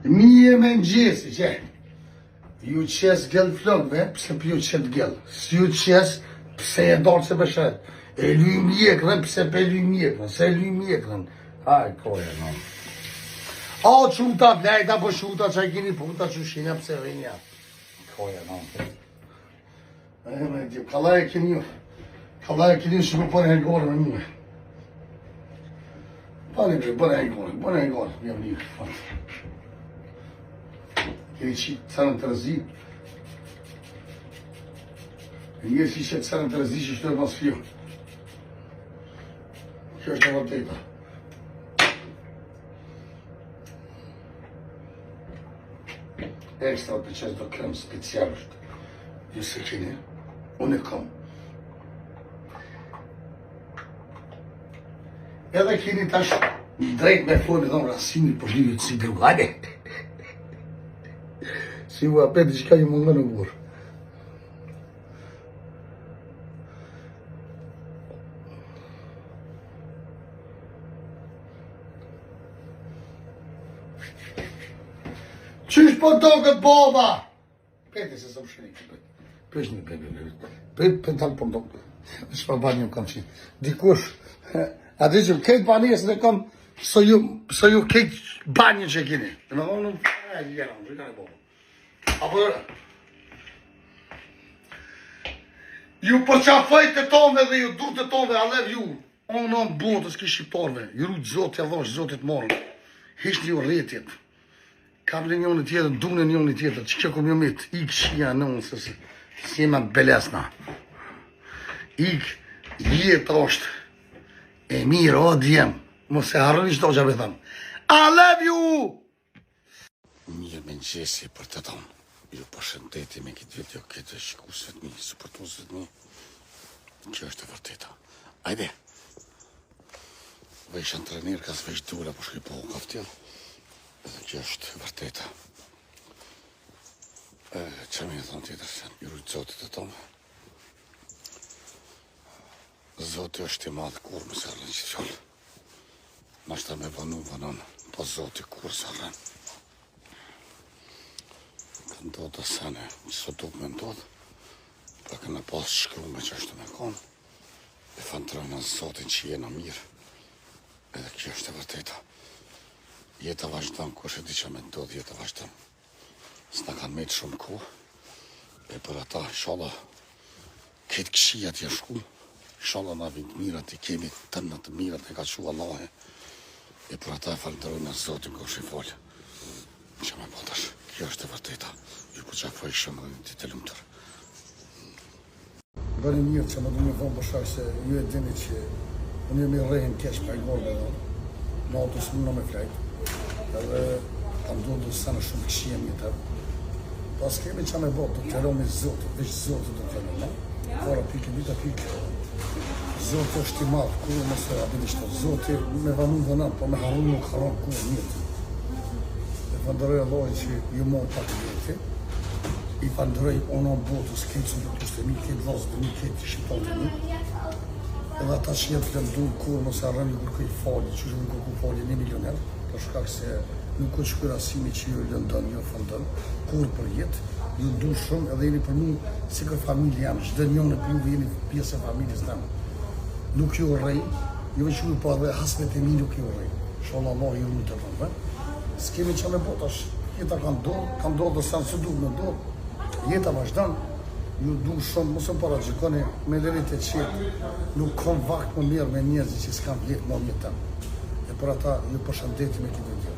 Mije me ngjesi që ju qes gëll flokve, pse për ju qet gëll. Si ju qes, pse e dorë se bëshet. E luj mjekrën, pse pe luj mjekrën. Se luj mjekrën. Haj, koja, no. O, quta, blejta, po shuta, që a kini puta, që shinja, pse vinja. Koja, no. Kalla e kini ju. Kalla e kini shumë për e gore me muhe. Pani për, për e gore, jam një. Keni qitë cërën të rëzi. Njërë që ishe cërën të rëzi që shtë e mas fjo. Kjo është e vërteta. Ekstra për qështë do krem special është. Ju se keni, unë e kam. Edhe keni tash drejt me flori dhe në rasini për livit si drugade. Si u apet që ka një mundë në burë. Qysh po do këtë baba? Pete se së më shëri. Pesh një pete talë po do. Shpa banjë kam qenë. Dikush, atë që këtë banjes në kam së ju këtë banjë që keni. Në më në apo ju përqafajt të tome dhe ju dur të tome, alev ju. Onë në botës ki shqiptarve, ju rrujt zotë e dhosh, zotit morën. Hisht një rretjet. Kam në njën e tjetër, du në njën e tjetër, që kjo kom jo mitë, ik shia në unë, se si jema belesna. Ik jetë është e mirë, o djem, mos e harën ishtë do që abe thamë. Alev ju! Mirë me nqesi për të tonë. Ju përshëndeti me këtë video, këtë shikusë vetëmi, supportusë vetëmi. Kjo është e vërteta. Ajde. Vesh antrenir, ka s'vesh dura, po shkoj po kaftil. Edhe kjo është e vërteta. Që me e thonë tjetër, se ju rujtë zotit e tonë. Zotit është i madhë kur më se arren që të fjollë. Nashta me vanon, po zotit kur se arren. Ndodë asane, që së duk me ndodë, pa këna pas shkru me që është me konë, e fantrojnë në zotin që jena mirë, edhe kjo është e vërteta. Jeta vazhdan, kush e di që me ndodë, jeta vazhdan. S'na kanë mejtë shumë ku, e për ata, shala, këtë këshia t'ja shku, shala na vind mirat, i kemi tënë të mirat, e ka që Allahe, e për ata e fantrojnë në zotin kush i folë. Që me potash, kjo është e vërteta. Ju po qafoj shumë dhe një të të lumëtër. Bëni mirë që më du me thonë përshak se ju e dini që unë jemi rejnë kesh pa i gorbe dhe në autosë më në me flajtë. Edhe kam do të sanë shumë këshiem një tërë. Pas kemi që me botë, të të romi zotë, veç zotë të të romi. Kora pike, vita pike. Zotë është i madhë, kur mësë abidishtë. Zotë me vanu dhe në, po me harun nuk haron kur njëtë. Fandëroj Allahin që ju mojë pak vete, i fandëroj onon botës, këtë së në të mi, këtë vazë dhe mi, këtë shqiptarë të mi, edhe ata që jetë të lëndu, kur mësë arrëm ju kërkoj fali, që shumë kërku fali 1 milioner, për shkak se nuk është shkërasimi që ju lëndon, ju fandën, kur për jetë, ju ndu shumë edhe jeni për mu si kër familje jam, çdo njënë për ju jeni pjesë e familjes tëmë. Nuk ju rrej, ju veç ju pa dhe hasmet e mi nuk ju rrej, shonë Allah ju në të përve. S'kemi që me botash, jeta kam do dhe sanë së duke me do, jeta vazhdan, ju du shumë, mos më para gjikoni me lerit e qetë, nuk kom vakt më mirë me njerëzi që s'kam vjetë më jetën. E për ata ju përshëndeti me këtë video.